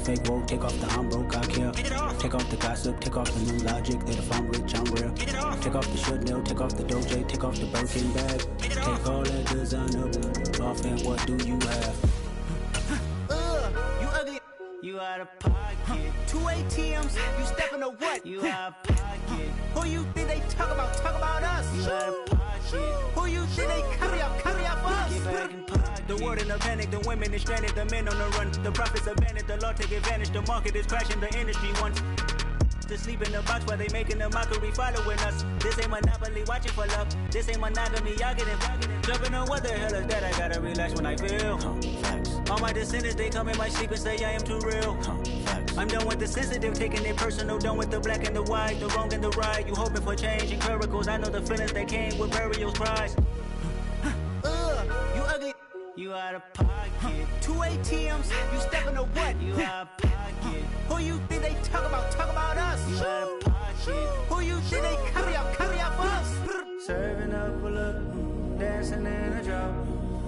fake woke, take off the I'm broke, I care. Take off the gossip, take off the new logic that if I'm rich, I'm real. Take off the Chanel, take off the Doja, take off the Birkin bag. Take all that designer off and what do you have? You ugly. You out of pocket. 2 ATMs, you stepping to what? You out of pocket. Who you think they talk about? Talk about us. You out of pocket. Who you think they carry up for us? Get back in pocket. The world in a panic, the women is stranded, the men on the run. The profits abandoned, the law take advantage. The market is crashing, the industry wants to sleep in the box while they making a mockery following us. This ain't monopoly, watching for love. This ain't monogamy, y'all getting jumping on what the hell is that? I gotta relax when I feel. All my descendants, they come in my sleep and say I am too real. I'm done with the sensitive, taking it personal. Done with the black and the white, the wrong and the right. You hoping for change and miracles. I know the feelings that came with burials, cries. You ugly. You out of pocket. 2 ATMs, you stepping to what? You out of pocket. Who you think they talk about? Talk about us. You out of pocket. Who you think they carry up for us? Serving up a look, dancing in a drop.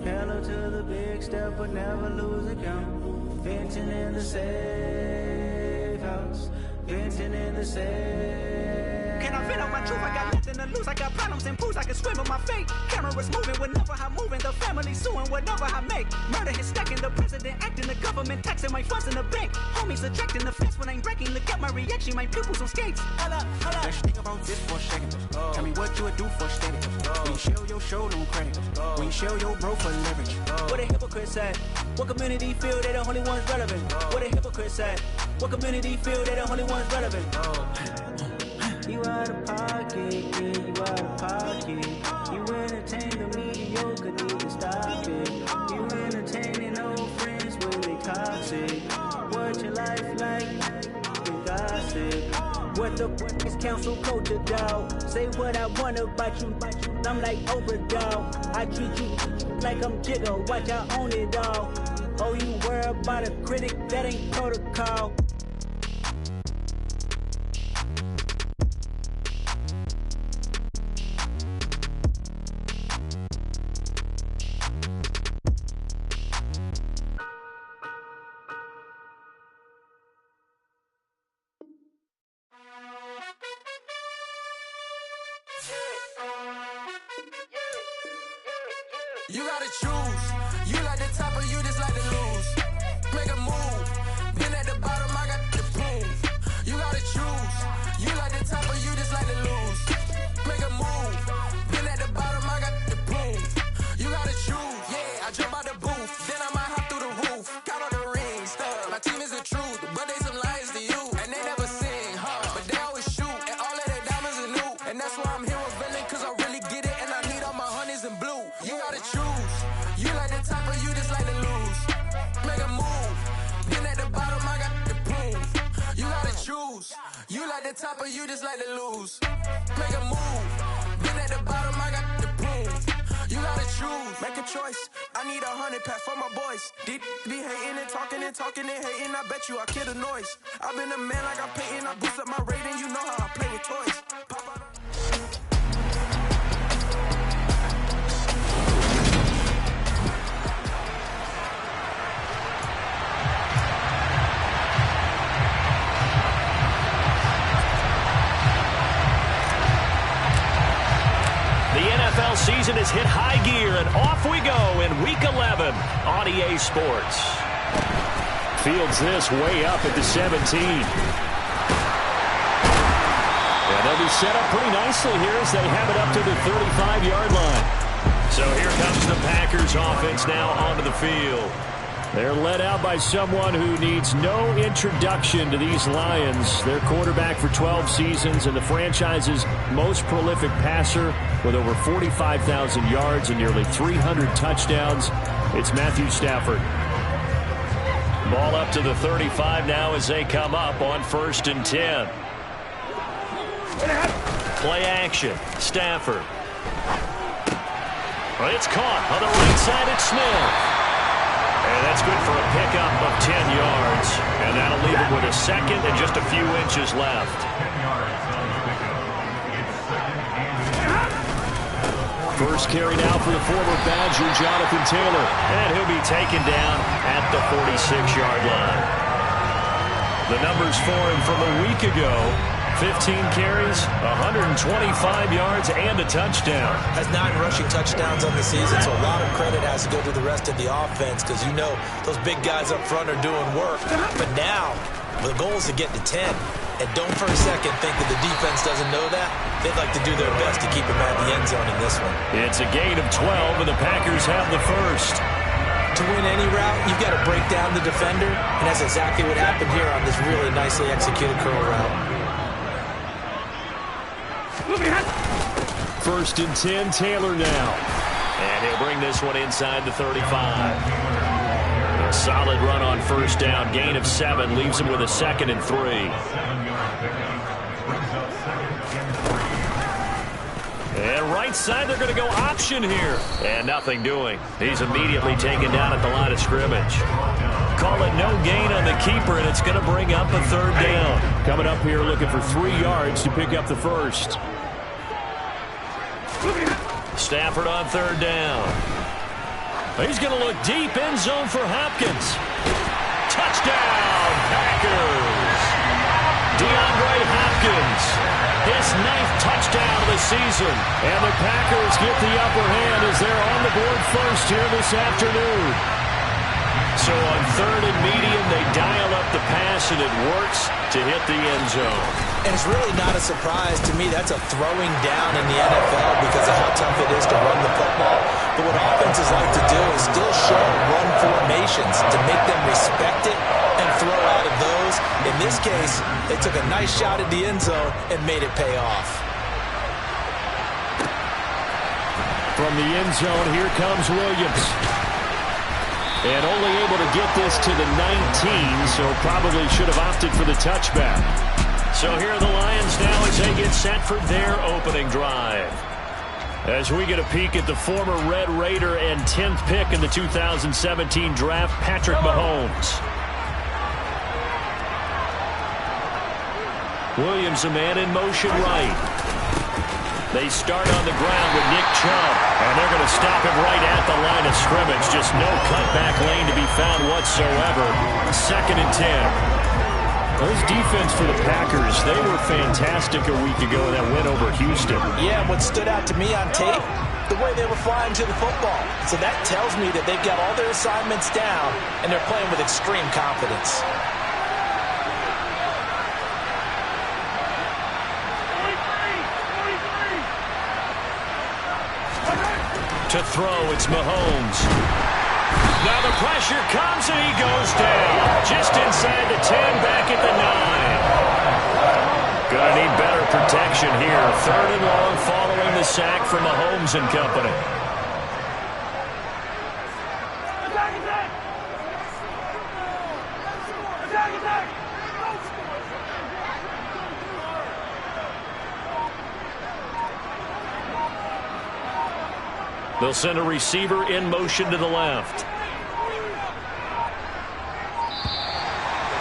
Hello to the big step, but never lose a count. Venting in the safe house. Venting in the safe. Can I vent out my truth? I got nothing to lose. I got problems and pools. I can swim with my fate. Cameras moving whenever I'm moving. The family suing whatever I make. Murder is stacking. The president acting. The government taxing my funds in the bank. Homies subtracting the fence when I'm breaking. Look at my reaction. My pupils on skates. Hold up. Let's think about this for a second. Tell me what you would do for steady. When you show your show, no credit. When you show your bro for leverage. What a hypocrite said. What community feel they the only ones relevant? What a hypocrite said. What community feel they the only ones relevant? You out of pocket, yeah, you out of pocket. You entertain the mediocre, need to stop it. You entertaining old friends when they toxic. What your life like? You gossip. What the fuck is council culture, dog? Say what I want about you. I'm like Oprah, dog. I treat you like I'm Jigga. Watch, I own it all. Oh, you worry about a critic? That ain't protocol. You gotta choose. You like the top or you just like to lose. Make a move. Been at the bottom, I got the proof. You gotta choose. You like the top or you just like to lose. Make a move. Been at the bottom, I got the proof. You gotta choose. Yeah, I jump out the booth. Then I might hop through the roof. Count on the rings. My team is the truth, but they some liars to you. And they never sing, but they always shoot. And all of their diamonds are new. And that's why I'm here with Villain, cause I really get it. And I need all my honeys in blue. You gotta choose. You like the top or you just like to lose. Make a move. Been at the bottom, I got the proof. You gotta choose. You like the top or you just like to lose. Make a move. Been at the bottom, I got the proof. You gotta choose. Make a choice. I need 100 pack for my boys. Deep be hating and talking and talking and hating. I bet you I kill the noise. I've been a man like I'm painting. I boost up my rating. You know how I play with toys. Pop out. NFL season has hit high gear, and off we go in Week 11 on EA Sports. Fields this way up at the 17. And they'll be set up pretty nicely here as they have it up to the 35-yard line. So here comes the Packers offense now onto the field. They're led out by someone who needs no introduction to these Lions. Their quarterback for 12 seasons and the franchise's most prolific passer with over 45,000 yards and nearly 300 touchdowns. It's Matthew Stafford. Ball up to the 35 now as they come up on 1st and 10. Play action. Stafford. It's caught on the right side. It's Smith. And that's good for a pickup of 10 yards. And that'll leave him with a second and just a few inches left. First carry now for the former Badger, Jonathan Taylor. And he'll be taken down at the 46-yard line. The numbers for him from a week ago: 15 carries, 125 yards, and a touchdown. Has 9 rushing touchdowns on the season, so a lot of credit has to go to the rest of the offense because you know those big guys up front are doing work. But now, the goal is to get to 10. And don't for a second think that the defense doesn't know that. They'd like to do their best to keep him out of the end zone in this one. It's a gain of 12, and the Packers have the first. To win any route, you've got to break down the defender, and that's exactly what happened here on this really nicely executed curl route. First and 10, Taylor now. And he'll bring this one inside the 35. A solid run on first down. Gain of 7 leaves him with a 2nd and 3. And right side, they're going to go option here. And nothing doing. He's immediately taken down at the line of scrimmage. Call it no gain on the keeper, and it's going to bring up a 3rd down. Coming up here looking for 3 yards to pick up the first. Stafford on 3rd down. He's going to look deep, end zone for Hopkins. Touchdown, Packers. DeAndre Hopkins, his 9th touchdown of the season. And the Packers get the upper hand as they're on the board first here this afternoon. So on 3rd and medium, they dial up the pass, and it works to hit the end zone. And it's really not a surprise to me. That's a throwing down in the NFL because of how tough it is to run the football. But what offenses like to do is still show run formations to make them respect it and throw out of those. In this case, they took a nice shot at the end zone and made it pay off. From the end zone, here comes Williams. And only able to get this to the 19, so probably should have opted for the touchback. So here are the Lions now as they get set for their opening drive. As we get a peek at the former Red Raider and 10th pick in the 2017 draft, Patrick Mahomes. Williams, a man in motion right. They start on the ground with Nick Chubb, and they're going to stop him right at the line of scrimmage. Just no cutback lane to be found whatsoever. 2nd and 10. Those defense for the Packers, they were fantastic a week ago in that win over Houston. Yeah, and what stood out to me on tape, the way they were flying to the football. So that tells me that they've got all their assignments down, and they're playing with extreme confidence. To throw, it's Mahomes. Now the pressure comes, and he goes down. Just inside the 10, back at the 9. Gonna need better protection here. 3rd and long following the sack from Mahomes and company. They'll send a receiver in motion to the left.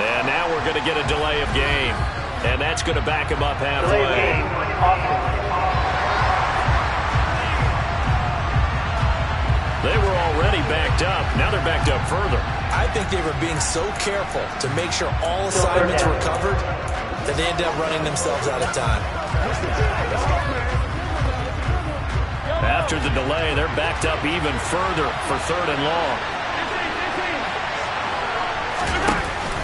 And now we're going to get a delay of game. And that's going to back him up halfway. They were already backed up. Now they're backed up further. I think they were being so careful to make sure all assignments were covered that they ended up running themselves out of time. After the delay, they're backed up even further for 3rd and long.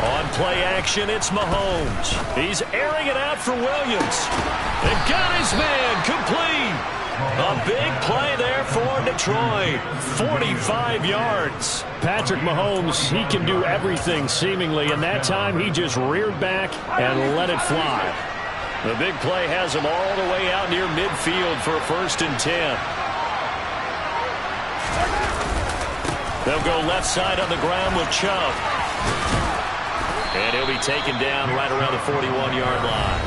On play action, it's Mahomes. He's airing it out for Williams. And got his man complete. A big play there for Detroit. 45 yards. Patrick Mahomes, he can do everything seemingly, and that time he just reared back and let it fly. The big play has him all the way out near midfield for a 1st and 10. They'll go left side on the ground with Chubb. And he'll be taken down right around the 41-yard line.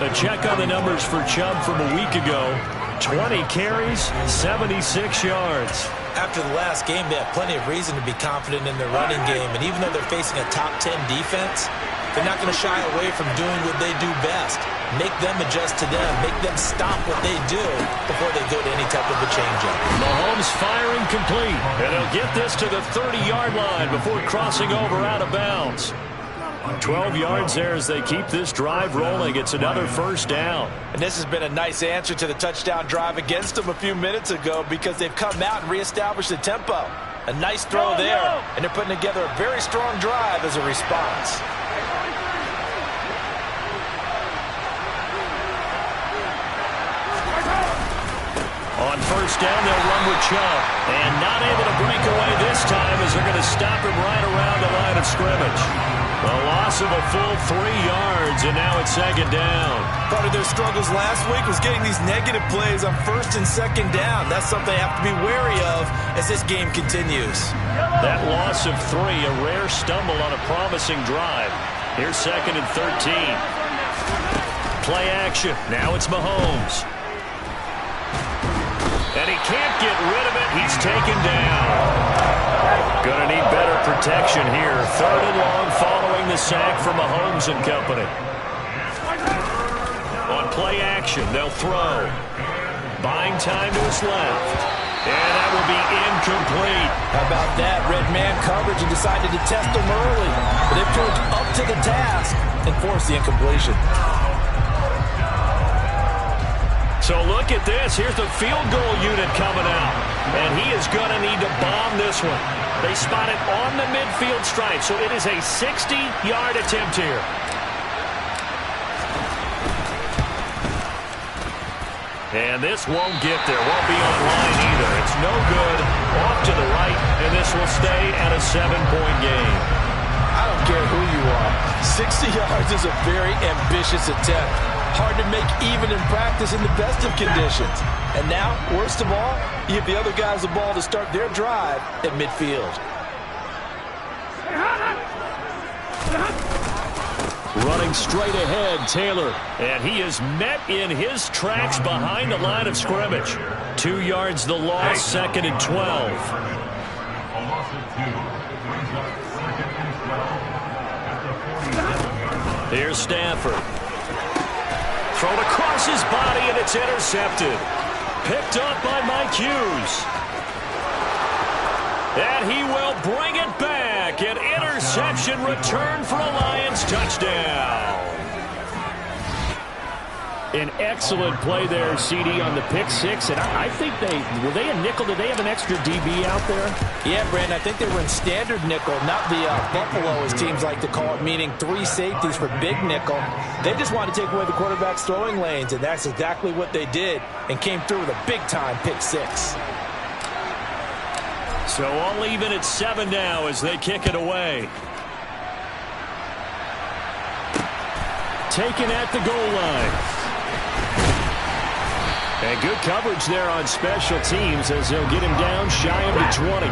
A check on the numbers for Chubb from a week ago. 20 carries, 76 yards. After the last game, they have plenty of reason to be confident in their running game. And even though they're facing a top 10 defense, they're not going to shy away from doing what they do best. Make them adjust to them. Make them stop what they do before they go to any type of a change-up. Mahomes firing complete. And he'll get this to the 30-yard line before crossing over out of bounds. 12 yards there as they keep this drive rolling. It's another first down. And this has been a nice answer to the touchdown drive against them a few minutes ago because they've come out and reestablished the tempo. A nice throw there, and they're putting together a very strong drive as a response. On first down, they'll run with Chubb. And not able to break away this time as they're going to stop him right around the line of scrimmage. A loss of a full 3 yards, and now it's second down. Part of their struggles last week was getting these negative plays on first and second down. That's something they have to be wary of as this game continues. That loss of 3, a rare stumble on a promising drive. Here's second and 13. Play action. Now it's Mahomes. And he can't get rid of it. He's taken down. Going to need better protection here. Third and long following the sack from Mahomes and company. On play action, they'll throw. Buying time to his left. And that will be incomplete. How about that? Red man coverage and decided to test him early. But it proved up to the task and forced the incompletion. So look at this. Here's the field goal unit coming out. And he is going to need to bomb this one. They spot it on the midfield stripe. So it is a 60-yard attempt here. And this won't get there. Won't be online either. It's no good. Off to the right. And this will stay at a 7-point game. I don't care who you are. 60 yards is a very ambitious attempt. Hard to make even in practice in the best of conditions. And now, worst of all, you give the other guys the ball to start their drive at midfield. Running straight ahead, Taylor. And he is met in his tracks behind the line of scrimmage. 2 yards the loss, second and 12. Here's Stafford. Thrown across his body, and it's intercepted. Picked up by Mike Hughes. And he will bring it back. An interception return for a Lions touchdown. An excellent play there, CD, on the pick six. And I think were they a nickel? Did they have an extra DB out there? Yeah, Brandon, I think they were in standard nickel, not the Buffalo, as teams like to call it, meaning 3 safeties for big nickel. They just wanted to take away the quarterback's throwing lanes, and that's exactly what they did, and came through with a big-time pick six. So all even at 7 now as they kick it away. Taken at the goal line. And good coverage there on special teams as they'll get him down shy of the 20.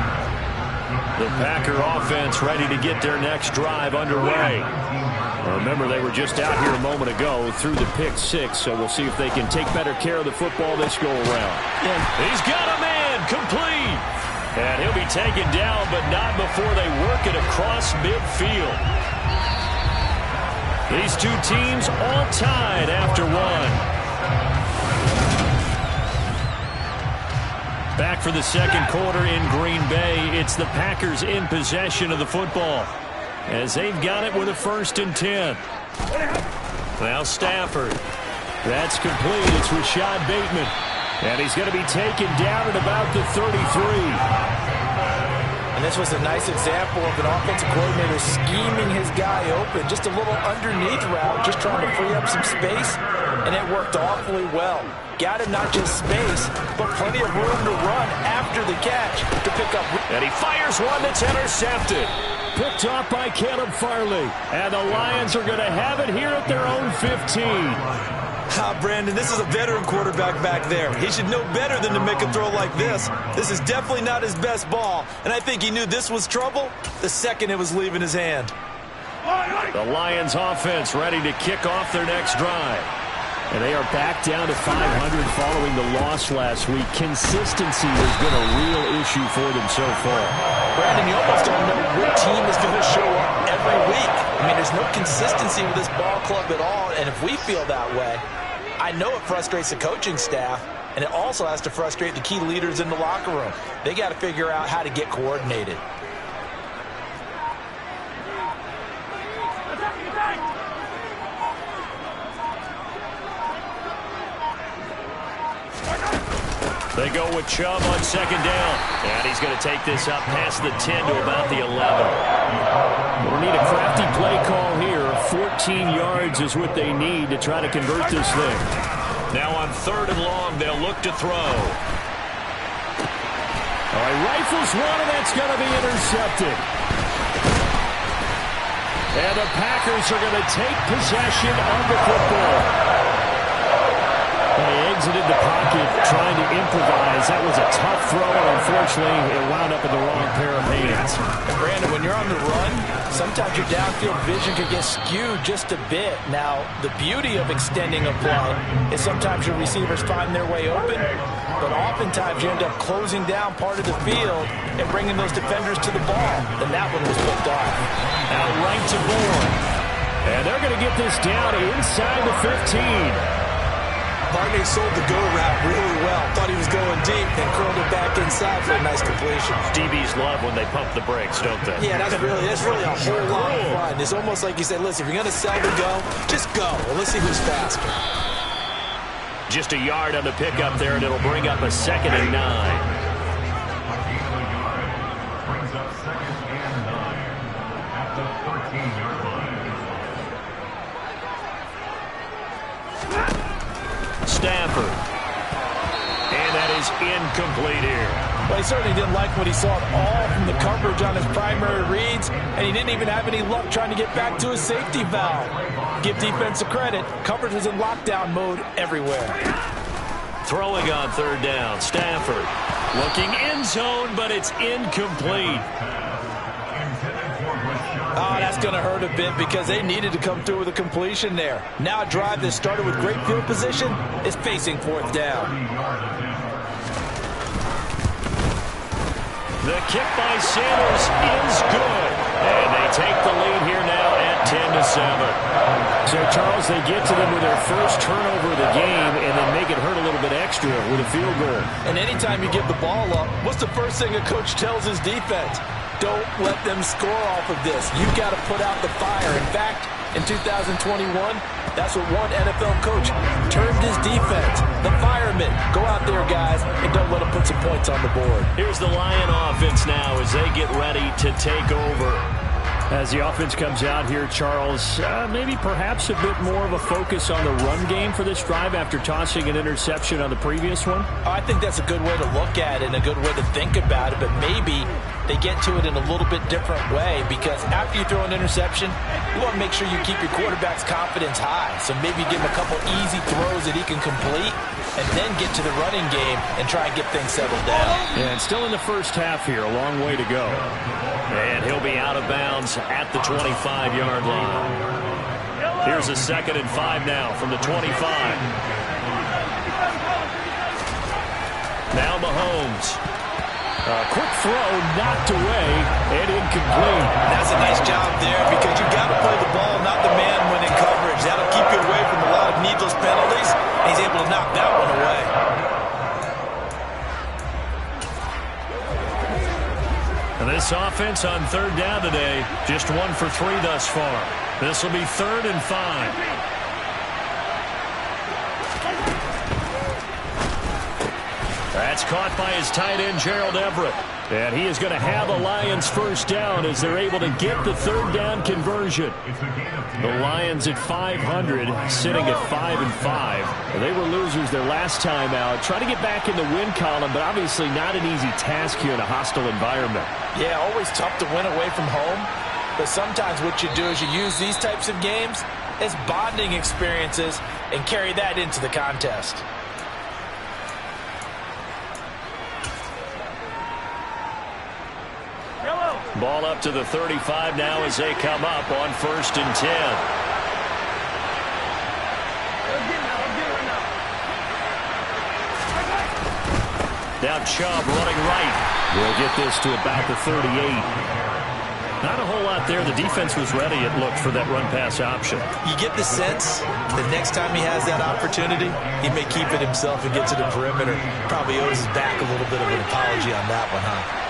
The Packer offense ready to get their next drive underway. Remember, they were just out here a moment ago through the pick six, so we'll see if they can take better care of the football this go-around. He's got a man, complete. And he'll be taken down, but not before they work it across midfield. These two teams all tied after one. Back for the second quarter in Green Bay. It's the Packers in possession of the football as they've got it with a 1st and 10. Now Stafford. That's complete. It's Rashad Bateman. And he's going to be taken down at about the 33. And this was a nice example of an offensive coordinator scheming his guy open. Just a little underneath route, just trying to free up some space. And it worked awfully well. Got him not just space, but plenty of room to run after the catch to pick up. And he fires one that's intercepted. Picked off by Caleb Farley. And the Lions are going to have it here at their own 15. Brandon, this is a veteran quarterback back there. He should know better than to make a throw like this. This is definitely not his best ball, and I think he knew this was trouble the second it was leaving his hand. The Lions offense ready to kick off their next drive. And they are back down to 500 following the loss last week. Consistency has been a real issue for them so far. Brandon, you almost don't know what team is going to show up every week. I mean, there's no consistency with this ball club at all, and if we feel that way, I know it frustrates the coaching staff, and it also has to frustrate the key leaders in the locker room. They got to figure out how to get coordinated. They go with Chubb on second down. And he's going to take this up past the 10 to about the 11. We'll need a crafty play call here. 14 yards is what they need to try to convert this thing. Now on 3rd and long, they'll look to throw. All right, rifles one, and that's going to be intercepted. And the Packers are going to take possession of the football. They exited the pocket trying to improvise. That was a tough throw, and unfortunately, it wound up in the wrong pair of hands. And Brandon, when you're on the run, sometimes your downfield vision could get skewed just a bit. Now, the beauty of extending a play is sometimes your receivers find their way open, but oftentimes you end up closing down part of the field and bringing those defenders to the ball. And that one was picked off. Out right to Bourne. And they're going to get this down inside the 15. Barney sold the go route really well. Thought he was going deep, then curled it back inside for a nice completion. DBs love when they pump the brakes, don't they? Yeah, that's really a whole lot of fun. It's almost like you said, listen, if you're going to sell the go, just go. And let's see who's faster. Just a yard on the pickup there, and it'll bring up a 2nd and 9. Brings up 2nd and 9 at the 13-yard line. Stafford. And that is incomplete here. Well, he certainly didn't like what he saw at all from the coverage on his primary reads, and he didn't even have any luck trying to get back to his safety valve. Give defense a credit. Coverage was in lockdown mode everywhere. Throwing on 3rd down. Stafford looking end zone, but it's incomplete. Oh, that's going to hurt a bit because they needed to come through with a completion there. Now a drive that started with great field position is facing 4th down. The kick by Sanders is good. And they take the lead here now at 10-7. So, Charles, they get to them with their first turnover of the game and then make it hurt a little bit extra with a field goal. And anytime you give the ball up, what's the first thing a coach tells his defense? Don't let them score off of this. You've got to put out the fire. In fact, in 2021, that's what one NFL coach termed his defense. The firemen. Go out there, guys, and don't let them put some points on the board. Here's the Lion offense now as they get ready to take over. As the offense comes out here, Charles, maybe perhaps a bit more of a focus on the run game for this drive after tossing an interception on the previous one? I think that's a good way to look at it and a good way to think about it, but maybe they get to it in a little bit different way because after you throw an interception, you want to make sure you keep your quarterback's confidence high. So maybe give him a couple easy throws that he can complete and then get to the running game and try and get things settled down. Yeah, and still in the first half here, a long way to go. And he'll be out of bounds at the 25-yard line. Here's a 2nd and 5 now from the 25. Now Mahomes. A quick throw knocked away and incomplete. That's a nice job there because you've got to play the ball, not the man when in coverage. That'll keep you away from a lot of needless penalties. He's able to knock that one away. And this offense on 3rd down today, just 1 for 3 thus far. This will be 3rd and 5. That's caught by his tight end, Gerald Everett. And he is going to have a Lions first down as they're able to get the 3rd down conversion. The Lions at 500, sitting at 5-5. They were losers their last time out. Try to get back in the win column, but obviously not an easy task here in a hostile environment. Yeah, always tough to win away from home. But sometimes what you do is you use these types of games as bonding experiences and carry that into the contest. Ball up to the 35 now as they come up on 1st and 10. Now Chubb running right. We'll get this to about the 38. Not a whole lot there. The defense was ready, it looked, for that run-pass option. You get the sense the next time he has that opportunity, he may keep it himself and get to the perimeter. Probably owes his back a little bit of an apology on that one, huh?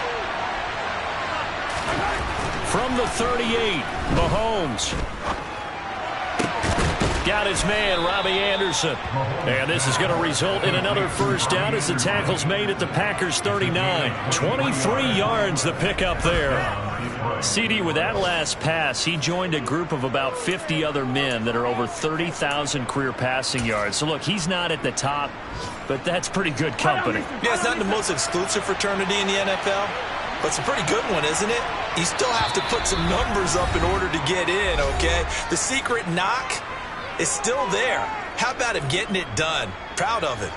From the 38, Mahomes. got his man, Robbie Anderson. And this is going to result in another first down as the tackle's made at the Packers' 39. 23 yards the pickup there. CD, with that last pass, he joined a group of about 50 other men that are over 30,000 career passing yards. So, look, he's not at the top, but that's pretty good company. Yeah, it's not the most exclusive fraternity in the NFL, but it's a pretty good one, isn't it? You still have to put some numbers up in order to get in, okay? The secret knock is still there. How about him getting it done? Proud of it.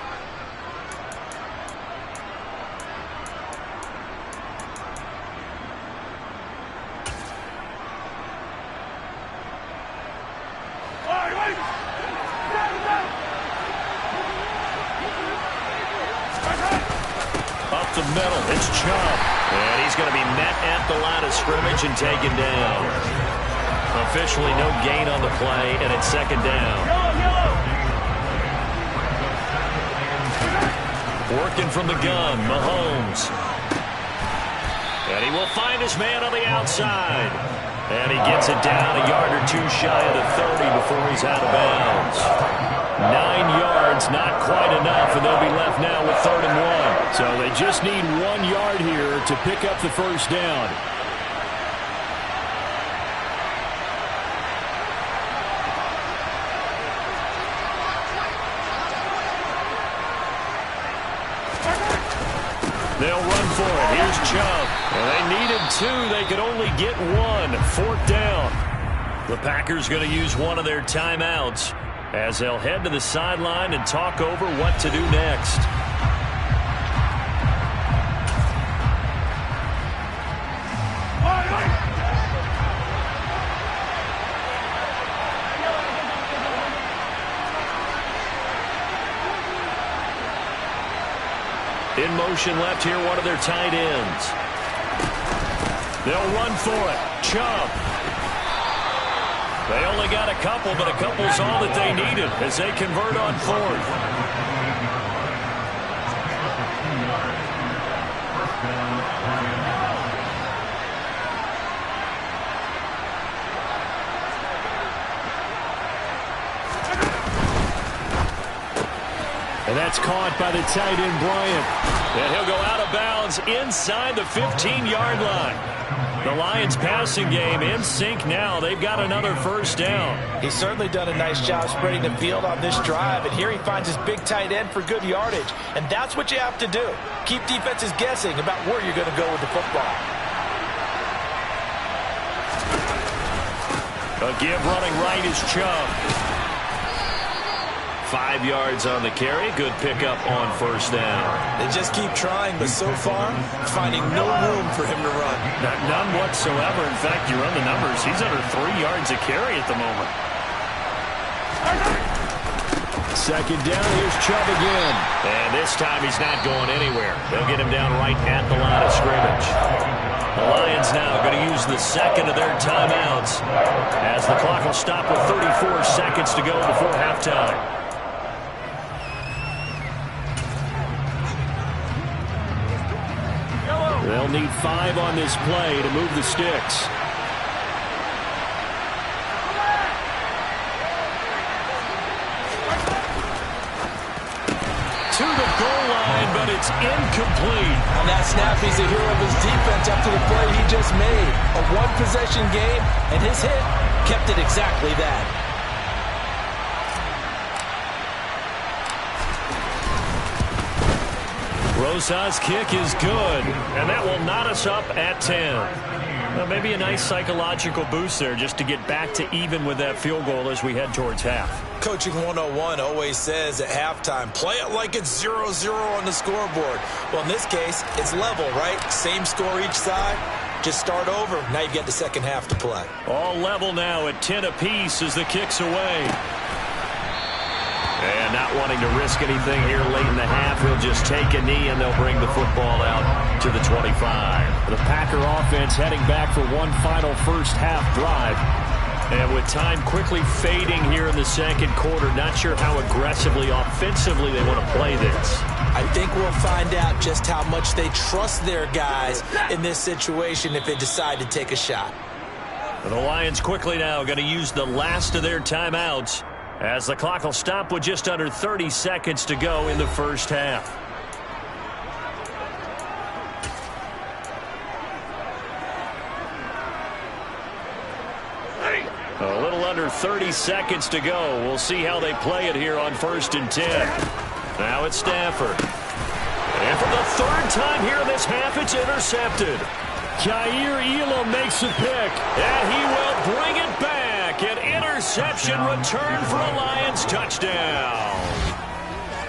Up the middle, it's Chubb. And he's going to be met at the line of scrimmage and taken down. Officially no gain on the play, and it's second down. Working from the gun, Mahomes. And he will find his man on the outside. And he gets it down a yard or two shy of the 30 before he's out of bounds. 9 yards, not quite enough, and they'll be left now with 3rd and 1. So they just need 1 yard here to pick up the first down. They'll run for it. Here's Chubb. And they needed 2. They could only get 1. 4th down. The Packers going to use one of their timeouts as they'll head to the sideline and talk over what to do next. In motion left here, one of their tight ends. They'll run for it. Chubb. They only got a couple, but a couple's all that they needed as they convert on 4th. And that's caught by the tight end, Bryant. And he'll go out of bounds inside the 15-yard line. The Lions passing game in sync now. They've got another first down. He's certainly done a nice job spreading the field on this drive, and here he finds his big tight end for good yardage. And that's what you have to do. Keep defenses guessing about where you're going to go with the football. A give running right is Chubb. 5 yards on the carry. Good pickup on first down. They just keep trying, but so far, finding no room for him to run. None whatsoever. In fact, you run the numbers. He's under 3 yards a carry at the moment. Second down, here's Chubb again. And this time he's not going anywhere. They'll get him down right at the line of scrimmage. The Lions now going to use the second of their timeouts as the clock will stop with 34 seconds to go before halftime. They'll need 5 on this play to move the sticks. To the goal line, but it's incomplete. On that snap, he's a hero of his defense after the play he just made. A one-possession game, and his hit kept it exactly that. Rosa's kick is good, and that will knot us up at 10. Well, maybe a nice psychological boost there just to get back to even with that field goal as we head towards half. Coaching 101 always says at halftime, play it like it's 0-0 on the scoreboard. Well, in this case, it's level, right? Same score each side. Just start over. Now you get the second half to play. All level now at 10 apiece as the kick's away. And not wanting to risk anything here late in the half, he'll just take a knee and they'll bring the football out to the 25. The Packer offense heading back for one final first half drive. And with time quickly fading here in the second quarter, not sure how aggressively, offensively they want to play this. I think we'll find out just how much they trust their guys in this situation if they decide to take a shot. The Lions quickly now going to use the last of their timeouts as the clock will stop with just under 30 seconds to go in the first half. A little under 30 seconds to go. We'll see how they play it here on 1st and 10. Now it's Stafford. And for the 3rd time here in this half, it's intercepted. Jair Elam makes a pick, and he will bring it back. An interception return for a Lions touchdown.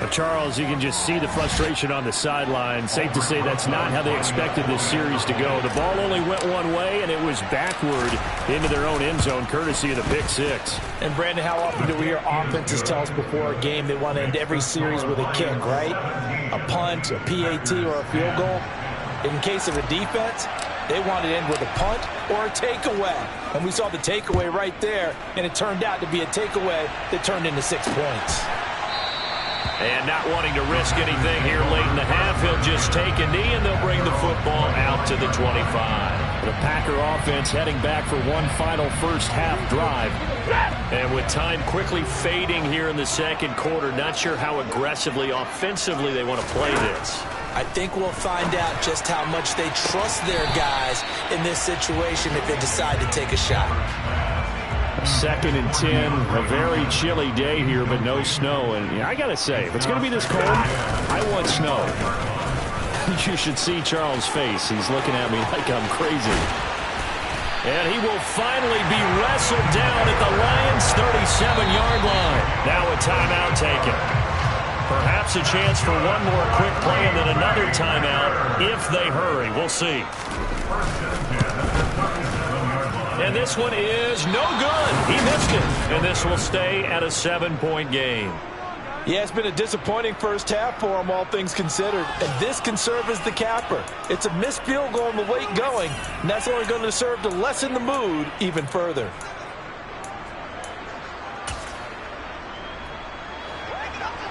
But Charles, you can just see the frustration on the sideline. Safe to say that's not how they expected this series to go. The ball only went one way, and it was backward into their own end zone, courtesy of the pick six. And, Brandon, how often do we hear offenses tell us before a game they want to end every series with a kick, right? A punt, a PAT, or a field goal. In case of a defense, they want to end with a punt or a takeaway. And we saw the takeaway right there, and it turned out to be a takeaway that turned into 6 points. And not wanting to risk anything here late in the half, he'll just take a knee, and they'll bring the football out to the 25. The Packer offense heading back for one final first half drive. And with time quickly fading here in the second quarter, not sure how aggressively, offensively they want to play this. I think we'll find out just how much they trust their guys in this situation if they decide to take a shot. 2nd and 10, a very chilly day here, but no snow. And I got to say, if it's going to be this cold, I want snow. You should see Charles' face. He's looking at me like I'm crazy. And he will finally be wrestled down at the Lions' 37-yard line. Now a timeout taken. Perhaps a chance for one more quick play and then another timeout if they hurry. We'll see. And this one is no good. He missed it. And this will stay at a 7-point game. Yeah, it's been a disappointing first half for him, all things considered. And this can serve as the capper. It's a missed field goal in the late going, and that's only going to serve to lessen the mood even further.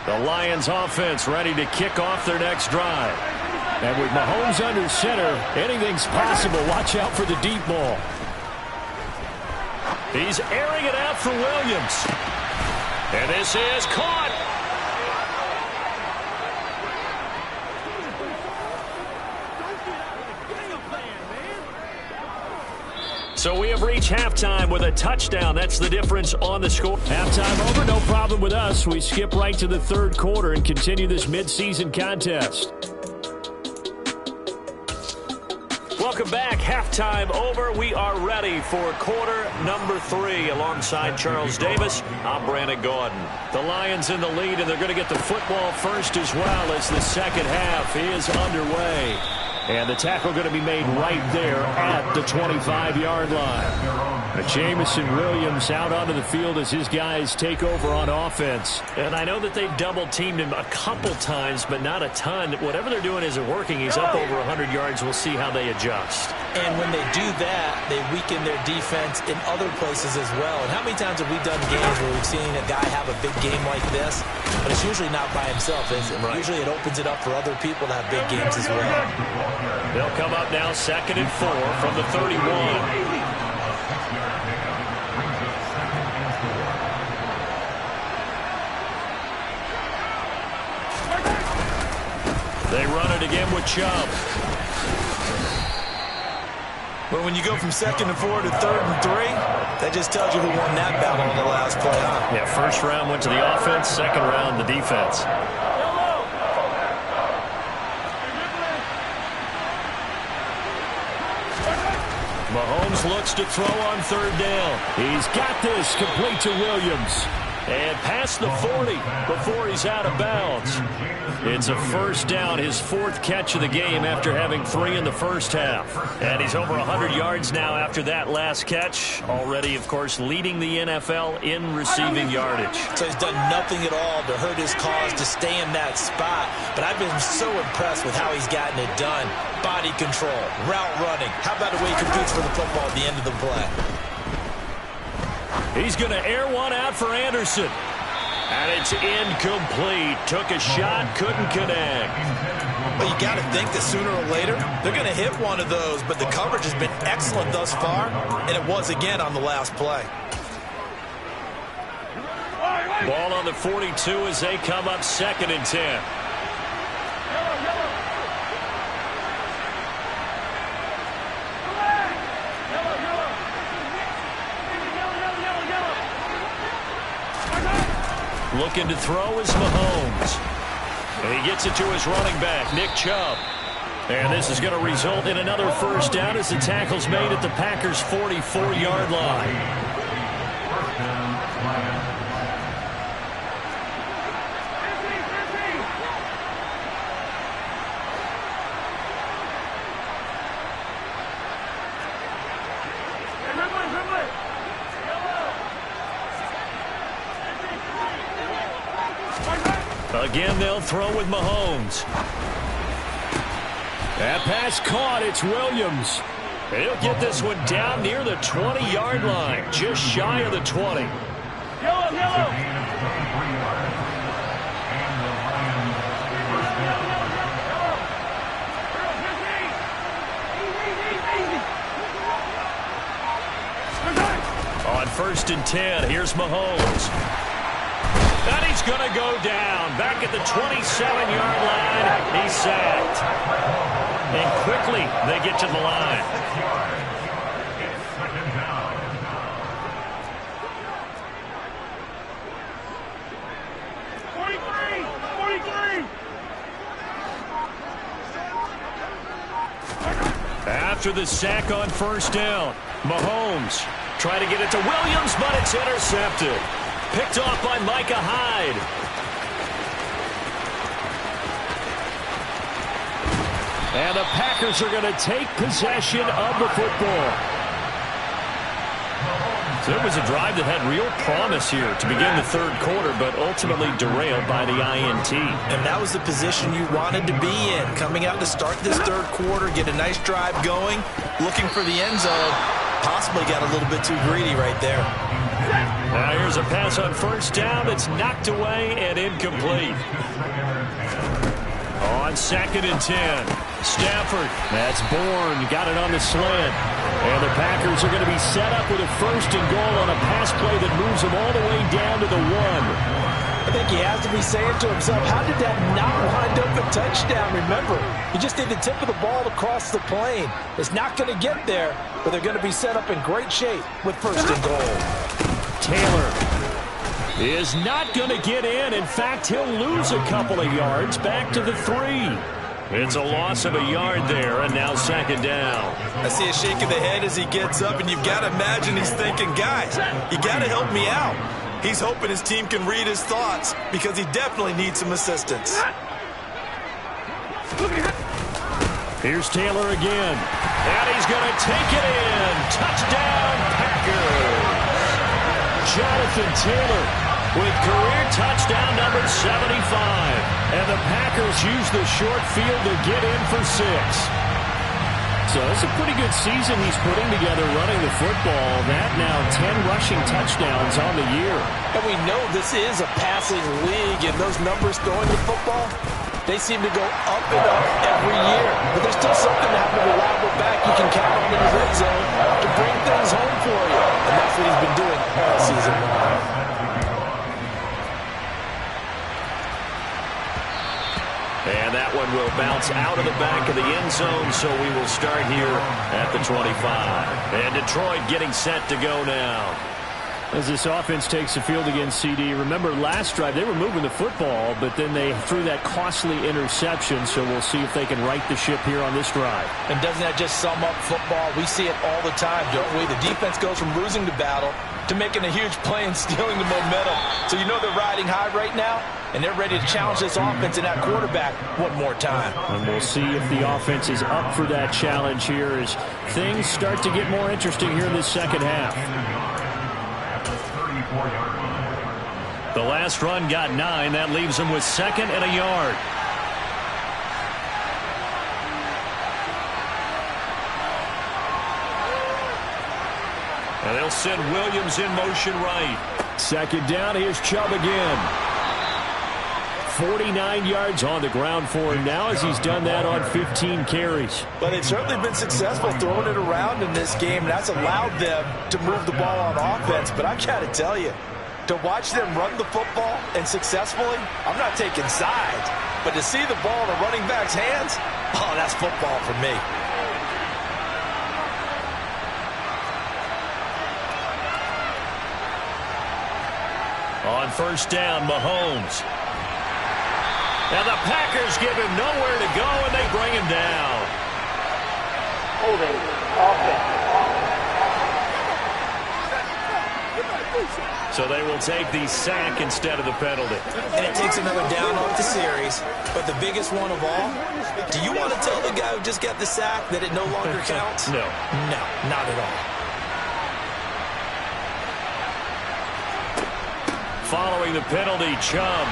The Lions offense ready to kick off their next drive. And with Mahomes under center, anything's possible. Watch out for the deep ball. He's airing it out for Williams. And this is caught. So we have reached halftime with a touchdown. That's the difference on the score. Halftime over, no problem with us. We skip right to the 3rd quarter and continue this midseason contest. Welcome back. Halftime over. We are ready for quarter number 3. Alongside Charles Davis, I'm Brandon Gordon. The Lions in the lead, and they're going to get the football first as well as the second half is underway. And the tackle going to be made right there at the 25-yard line. Jamison Williams out onto the field as his guys take over on offense. And I know that they've double-teamed him a couple times, but not a ton. Whatever they're doing isn't working. He's up over 100 yards. We'll see how they adjust. And when they do that, they weaken their defense in other places as well. And how many times have we done games where we've seen a guy have a big game like this? But it's usually not by himself, is it? Right. Usually it opens it up for other people to have big games as well. They'll come up now 2nd and 4 from the 31. They run it again with Chubb. But when you go from 2nd and 4 to 3rd and 3, that just tells you who won that battle on the last play, huh? Yeah, first round went to the offense, second round the defense. Mahomes looks to throw on 3rd down. He's got this, complete to Williams. And past the 40 before he's out of bounds. It's a first down, his 4th catch of the game after having 3 in the first half. And he's over 100 yards now after that last catch. Already, of course, leading the NFL in receiving yardage. So he's done nothing at all to hurt his cause to stay in that spot. But I've been so impressed with how he's gotten it done. Body control, route running. How about the way he competes for the football at the end of the play? He's going to air one out for Anderson. And it's incomplete. Took a shot, couldn't connect. Well, you got to think that sooner or later, they're going to hit one of those. But the coverage has been excellent thus far, and it was again on the last play. Ball on the 42 as they come up 2nd and 10. Looking to throw is Mahomes. And he gets it to his running back, Nick Chubb. And this is going to result in another first down as the tackle's made at the Packers' 44-yard line. Again, they'll throw with Mahomes. That pass caught. It's Williams. He'll get this one down near the 20-yard line, just shy of the 20. On 1st and 10, here's Mahomes. And he's going to go down. Back at the 27-yard line. He's sacked. And quickly, they get to the line. After the sack on 1st down, Mahomes trying to get it to Williams, but it's intercepted. Picked off by Micah Hyde. And the Packers are going to take possession of the football. So it was a drive that had real promise here to begin the 3rd quarter, but ultimately derailed by the INT. And that was the position you wanted to be in. Coming out to start this 3rd quarter, get a nice drive going, looking for the end zone. Possibly got a little bit too greedy right there. Now here's a pass on 1st down. It's knocked away and incomplete. On 2nd and 10, Stafford. That's Bourne. Got it on the slant. And the Packers are going to be set up with a 1st and goal on a pass play that moves them all the way down to the 1. I think he has to be saying to himself, how did that not wind up a touchdown? Remember, you just need the tip of the ball across the plane. It's not going to get there, but they're going to be set up in great shape with 1st and goal. Taylor is not going to get in. In fact, he'll lose a couple of yards back to the 3. It's a loss of a yard there, and now 2nd down. I see a shake of the head as he gets up, and you've got to imagine he's thinking, guys, you got to help me out. He's hoping his team can read his thoughts because he definitely needs some assistance. Here's Taylor again, and he's going to take it in. Touchdown, Packers. Jonathan Taylor with career touchdown number 75. And the Packers use the short field to get in for 6. So it's a pretty good season he's putting together running the football. That now 10 rushing touchdowns on the year. And we know this is a passing league, and those numbers throwing the football, they seem to go up and up every year. But there's still something to have a reliable back you can count on in the red zone to bring things home for you. And that's what he's been doing all season long. And that one will bounce out of the back of the end zone, so we will start here at the 25. And Detroit getting set to go now. As this offense takes the field against CD, remember last drive they were moving the football, but then they threw that costly interception, so we'll see if they can right the ship here on this drive. And doesn't that just sum up football? We see it all the time, don't we? The defense goes from losing the battle to making a huge play and stealing the momentum. So you know they're riding high right now, and they're ready to challenge this offense and that quarterback one more time. And we'll see if the offense is up for that challenge here as things start to get more interesting here in this 2nd half. The last run got 9. That leaves them with 2nd and a yard. And they'll send Williams in motion right. 2nd down. Here's Chubb again. 49 yards on the ground for him now as he's done that on 15 carries. But they've certainly been successful throwing it around in this game, and that's allowed them to move the ball on offense. But I got to tell you, To watch them run the football and successfully, I'm not taking sides, but to see the ball in a running back's hands, oh, that's football for me. On first down, Mahomes. Now the Packers give him nowhere to go, and they bring him down. Holding offense. So they will take the sack instead of the penalty. And it takes another down off the series. But the biggest one of all, do you want to tell the guy who just got the sack that it no longer counts? No. No, not at all. Following the penalty, Chubb.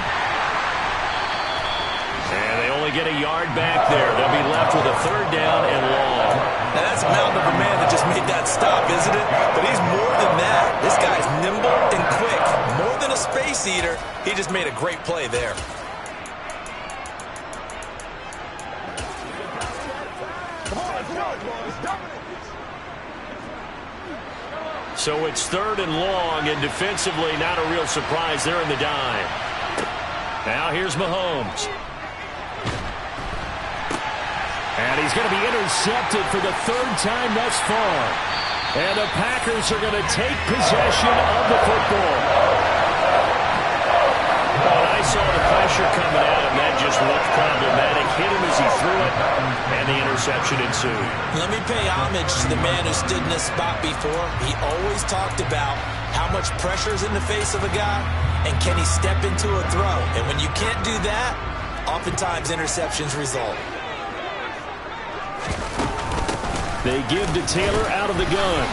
And they only get a yard back there. They'll be left with a third down and long. Now that's a mountain of a man that just made that stop, isn't it? But he's more than that. This guy's nimble and quick. More than a space eater. He just made a great play there. So it's third and long, and defensively not a real surprise. They're in the dime. Now here's Mahomes. And he's going to be intercepted for the third time thus far. And the Packers are going to take possession of the football. When I saw the pressure coming at him, that just looked problematic. Hit him as he threw it, and the interception ensued. Let me pay homage to the man who stood in this spot before. He always talked about how much pressure is in the face of a guy, and can he step into a throw. And when you can't do that, oftentimes interceptions result. They give to Taylor out of the gun.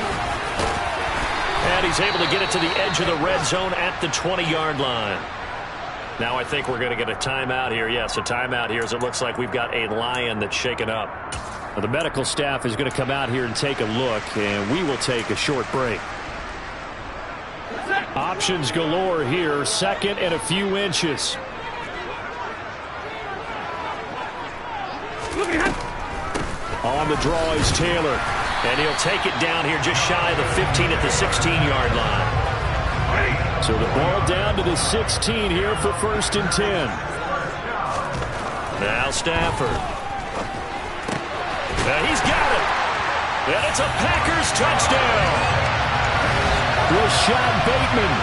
And he's able to get it to the edge of the red zone at the 20-yard line. Now I think we're going to get a timeout here. Yes, a timeout here as it looks like we've got a Lion that's shaken up. Now, the medical staff is going to come out here and take a look, and we will take a short break. Options galore here. Second and a few inches. On the draw is Taylor. And he'll take it down here just shy of the 15 at the 16-yard line. So the ball down to the 16 here for first and 10. Now Stafford. He's got it. And it's a Packers touchdown. Rashad Bateman.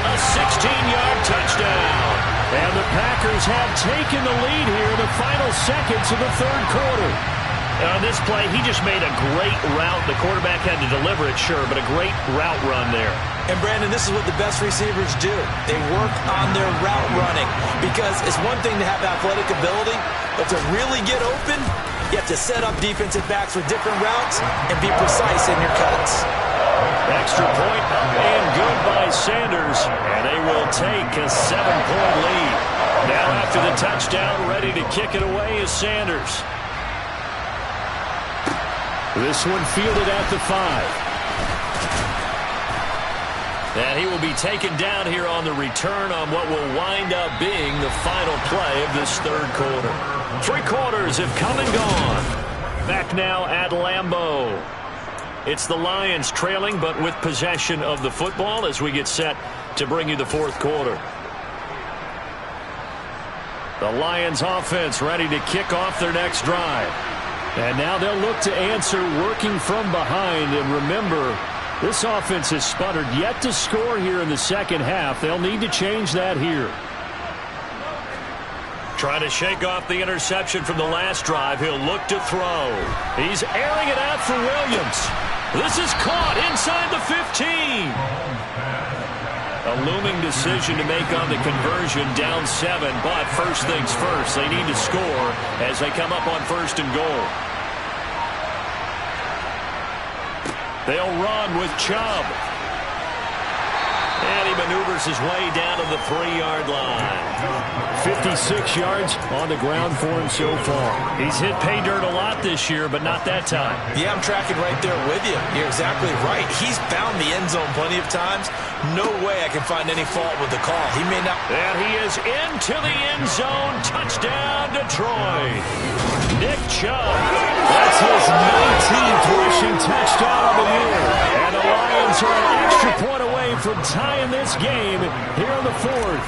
A 16-yard touchdown. And the Packers have taken the lead here in the final seconds of the third quarter. On this play, he just made a great route. The quarterback had to deliver it, sure, but a great route run there. And, Brandon, this is what the best receivers do. They work on their route running because it's one thing to have athletic ability, but to really get open, you have to set up defensive backs with different routes and be precise in your cuts. Extra point and good by Sanders, and they will take a 7-point lead. Now after the touchdown, ready to kick it away is Sanders. This one fielded at the 5. And he will be taken down here on the return on what will wind up being the final play of this third quarter. 3 quarters have come and gone. Back now at Lambeau. It's the Lions trailing, but with possession of the football as we get set to bring you the fourth quarter. The Lions offense ready to kick off their next drive. And now they'll look to answer working from behind. And remember, this offense has sputtered yet to score here in the second half. They'll need to change that here. Trying to shake off the interception from the last drive. He'll look to throw. He's airing it out for Williams. This is caught inside the 15. A looming decision to make on the conversion, down 7, but first things first, they need to score as they come up on first and goal. They'll run with Chubb. And he maneuvers his way down to the 3-yard line. 56 yards on the ground for him so far. He's hit pay dirt a lot this year, but not that time. Yeah, I'm tracking right there with you. You're exactly right. He's found the end zone plenty of times. No way I can find any fault with the call. He may not. And he is into the end zone. Touchdown, Detroit. Nick Chubb. That's his 19th rushing touchdown of the year. And the Lions are an extra point away away from tying this game here in the fourth.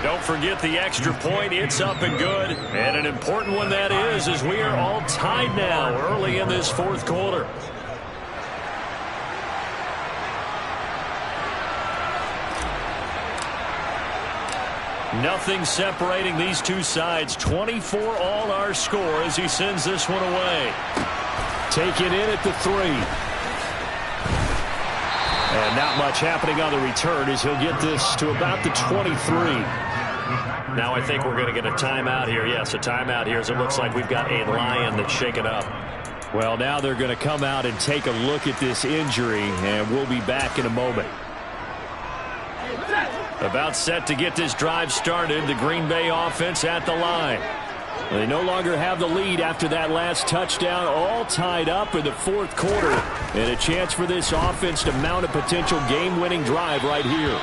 Don't forget the extra point. It's up and good. And an important one that is, as we are all tied now early in this fourth quarter. Nothing separating these two sides. 24 all our score as he sends this one away. Taken in at the 3. And not much happening on the return as he'll get this to about the 23. Now I think we're going to get a timeout here. Yes, a timeout here as it looks like we've got a Lion that's shaken up. Well, now they're going to come out and take a look at this injury, and we'll be back in a moment. About set to get this drive started, the Green Bay offense at the line. They no longer have the lead after that last touchdown, all tied up in the fourth quarter, and a chance for this offense to mount a potential game-winning drive right here.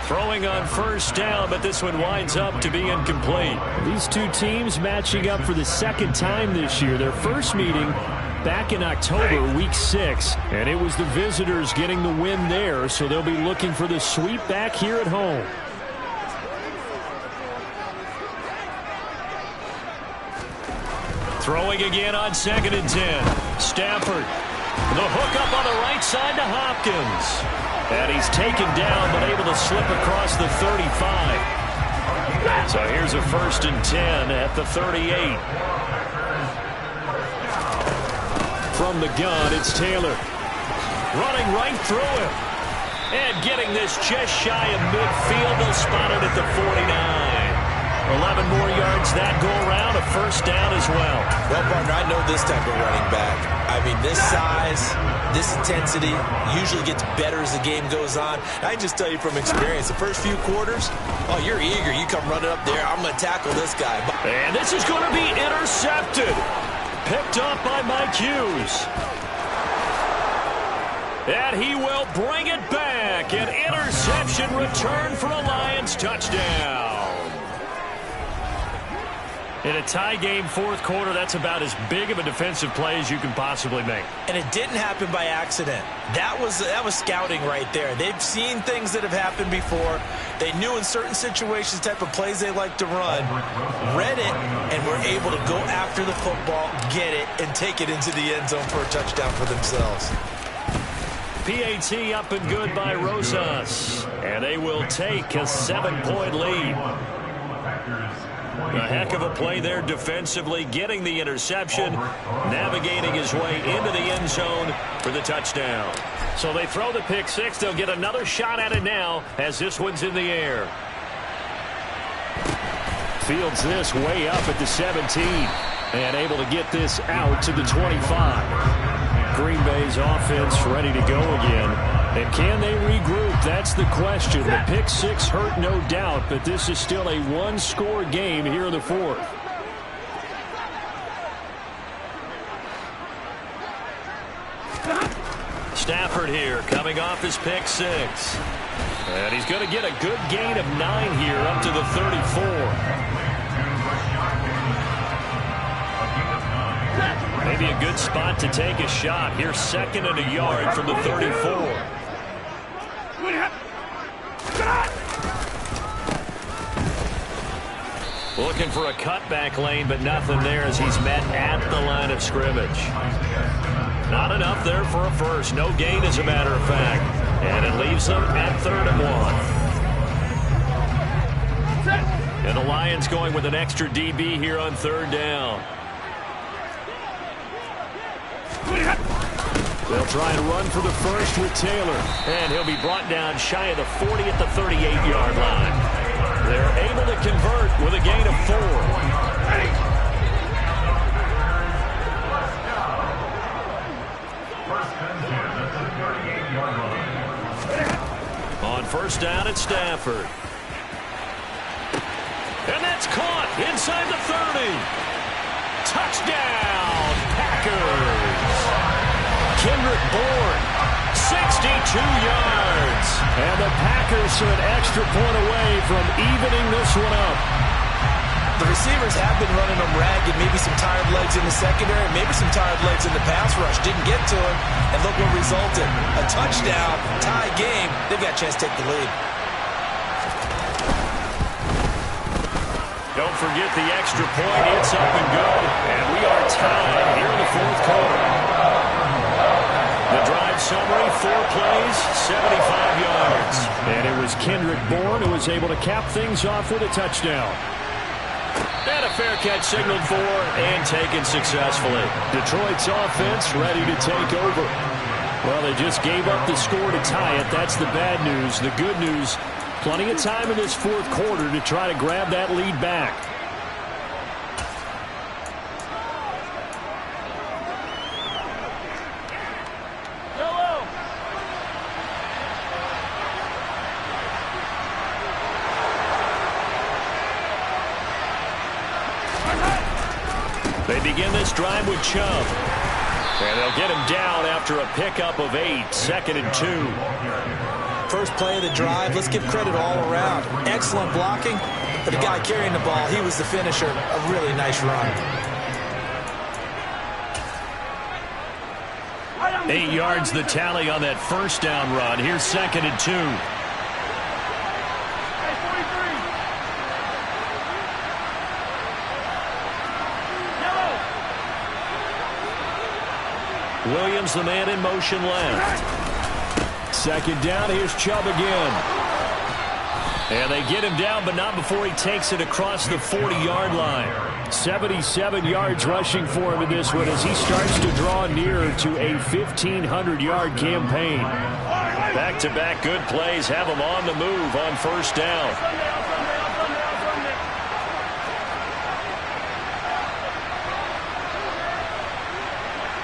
Throwing on first down, but this one winds up to be incomplete. These two teams matching up for the second time this year. Their first meeting back in October, week 6, and it was the visitors getting the win there, so they'll be looking for the sweep back here at home. Throwing again on 2nd and 10. Stafford. The hook up on the right side to Hopkins. And he's taken down, but able to slip across the 35. So here's a 1st and 10 at the 38. From the gun, it's Taylor. Running right through him. And getting this just shy of midfield. They'll spot it at the 49. 11 more yards that go around, a first down as well. Well, partner, I know this type of running back. I mean, this size, this intensity usually gets better as the game goes on. I can just tell you from experience, the first few quarters, oh, you're eager. You come running up there, I'm going to tackle this guy. And this is going to be intercepted. Picked up by Mike Hughes. And he will bring it back. An interception return for a Lions touchdown. In a tie game fourth quarter, that's about as big of a defensive play as you can possibly make. And it didn't happen by accident. That was scouting right there. They've seen things that have happened before. They knew in certain situations the type of plays they like to run, read it, and were able to go after the football, get it, and take it into the end zone for a touchdown for themselves. PAT up and good by Rosas. And they will take a 7-point lead. A heck of a play there defensively, getting the interception, navigating his way into the end zone for the touchdown. So they throw the pick six. They'll get another shot at it now as this one's in the air. Fields this way up at the 17 and able to get this out to the 25. Green Bay's offense ready to go again. And can they regroup? That's the question. The pick six hurt, no doubt, but this is still a one-score game here in the fourth. Stafford here coming off his pick six. And he's going to get a good gain of 9 here up to the 34. Maybe a good spot to take a shot. Here's 2nd and a yard from the 34. Looking for a cutback lane, but nothing there as he's met at the line of scrimmage. Not enough there for a first. No gain, as a matter of fact. And it leaves them at 3rd and 1. And the Lions going with an extra DB here on 3rd down. They'll try and run for the first with Taylor. And he'll be brought down shy of the 40 at the 38-yard line. They're able to convert with a gain of 4. On first down, it's Stafford. And that's caught inside the 30. Touchdown, Packers. Kendrick Bourne, 62 yards. And the Packers are an extra point away from evening this one up. The receivers have been running them ragged, maybe some tired legs in the secondary, maybe some tired legs in the pass rush. Didn't get to him, and look what resulted. A touchdown, tie game. They've got a chance to take the lead. Don't forget the extra point. It's up and good. And we are tied here in the fourth quarter. The drive summary, 4 plays, 75 yards. And it was Kendrick Bourne who was able to cap things off with a touchdown. And a fair catch signaled for and taken successfully. Detroit's offense ready to take over. Well, they just gave up the score to tie it. That's the bad news. The good news, plenty of time in this fourth quarter to try to grab that lead back. They begin this drive with Chubb. And they'll get him down after a pickup of 8, 2nd and 2. First play of the drive, let's give credit all around. Excellent blocking, but the guy carrying the ball, he was the finisher. A really nice run. 8 yards the tally on that first down run. Here's 2nd and 2. Williams, the man in motion left. 2nd down, here's Chubb again. And they get him down, but not before he takes it across the 40-yard line. 77 yards rushing for him in this one as he starts to draw nearer to a 1,500-yard campaign. Back-to-back good plays have him on the move on first down.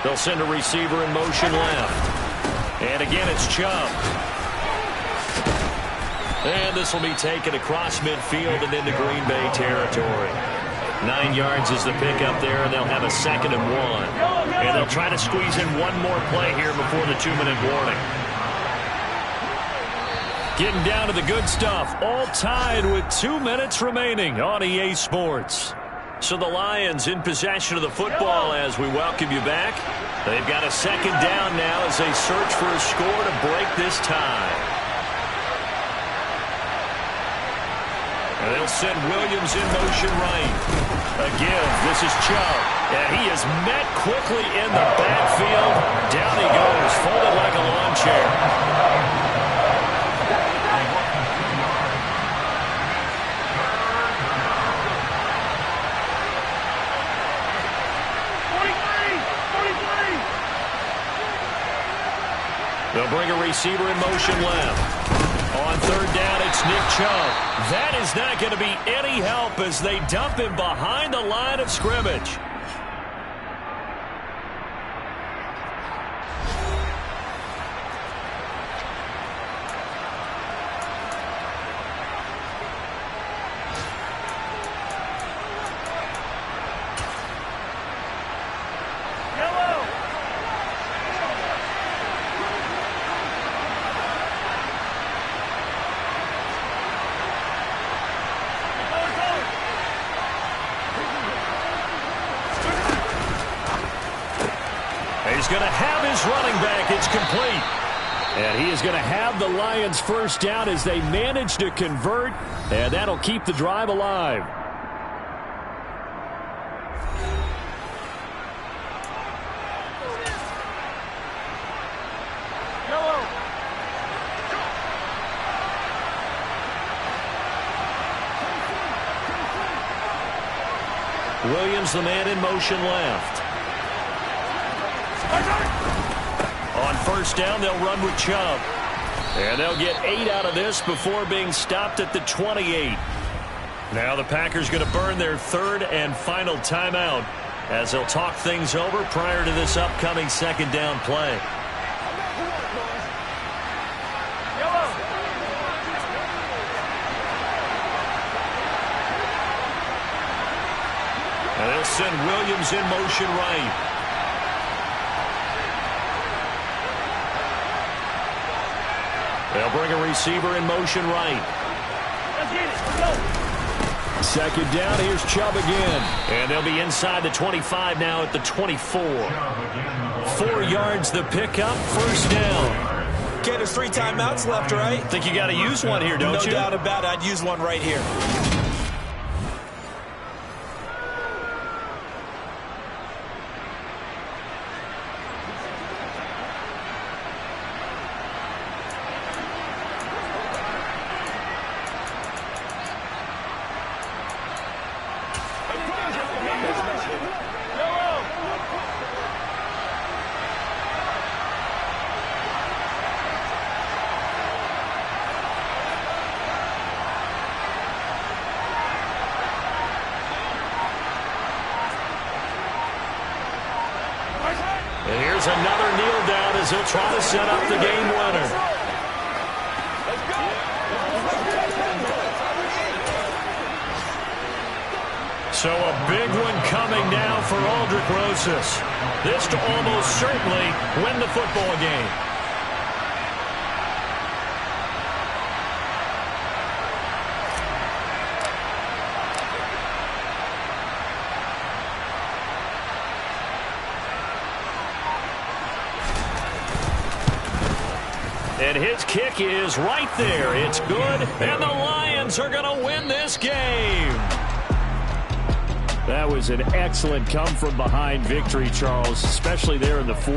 They'll send a receiver in motion left. And again, it's Chubb. And this will be taken across midfield and into Green Bay territory. 9 yards is the pickup there, and they'll have a 2nd and 1. And they'll try to squeeze in one more play here before the 2-minute warning. Getting down to the good stuff. All tied with 2 minutes remaining on EA Sports. So the Lions in possession of the football as we welcome you back. They've got a 2nd down now as they search for a score to break this tie. And they'll send Williams in motion right. A give. This is Chubb. And he is met quickly in the backfield. Down he goes, folded like a lawn chair. They'll bring a receiver in motion left. On 3rd down, it's Nick Chubb. That is not going to be any help as they dump him behind the line of scrimmage. He's going to have his running back. It's complete. And he is going to have the Lions first down as they manage to convert. And that'll keep the drive alive. Williams, the man in motion left. On first down, they'll run with Chubb. And they'll get 8 out of this before being stopped at the 28. Now the Packers going to burn their 3rd and final timeout as they'll talk things over prior to this upcoming 2nd down play. And they'll send Williams in motion right. They'll bring a receiver in motion right. Second down, here's Chubb again. And they'll be inside the 25 now at the 24. 4 yards the pickup, first down. Okay, there's 3 timeouts left, right? Think you got to use one here, don't you? No doubt about it. I'd use one right here. And here's another kneel down as he'll try to set up the game winner. So a big one coming now for Aldrick Rosas. This to almost certainly win the football game. And his kick is right there. It's good, and the Lions are going to win this game. That was an excellent come-from-behind victory, Charles, especially there in the fourth.